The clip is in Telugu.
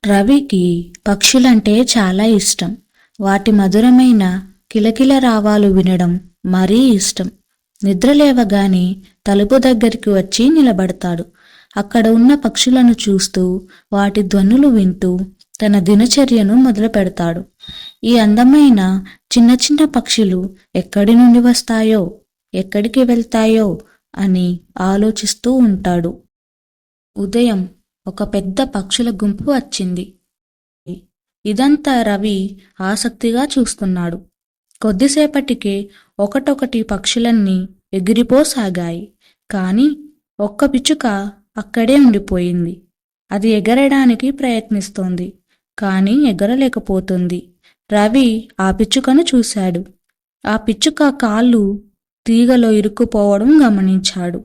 రవికి పక్షులంటే చాలా ఇష్టం. వాటి మధురమైన కిలకిల రావాలు వినడం మరీ ఇష్టం. నిద్రలేవగానే తలుపు దగ్గరికి వచ్చి నిలబడతాడు. అక్కడ ఉన్న పక్షులను చూస్తూ వాటి ధ్వనులు వింటూ తన దినచర్యను మొదలు పెడతాడు. ఈ అందమైన చిన్న చిన్న పక్షులు ఎక్కడి నుండి వస్తాయో, ఎక్కడికి వెళ్తాయో అని ఆలోచిస్తూ ఉంటాడు. ఉదయం ఒక పెద్ద పక్షుల గుంపు వచ్చింది. ఇదంతా రవి ఆసక్తిగా చూస్తున్నాడు. కొద్దిసేపటికే ఒకటొకటి పక్షులన్నీ ఎగిరిపోసాగాయి. కాని ఒక్క పిచ్చుక అక్కడే ఉండిపోయింది. అది ఎగరడానికి ప్రయత్నిస్తోంది, కానీ ఎగరలేకపోతుంది. రవి ఆ పిచ్చుకను చూశాడు. ఆ పిచ్చుక కాళ్ళు తీగలో ఇరుక్కుపోవడం గమనించాడు.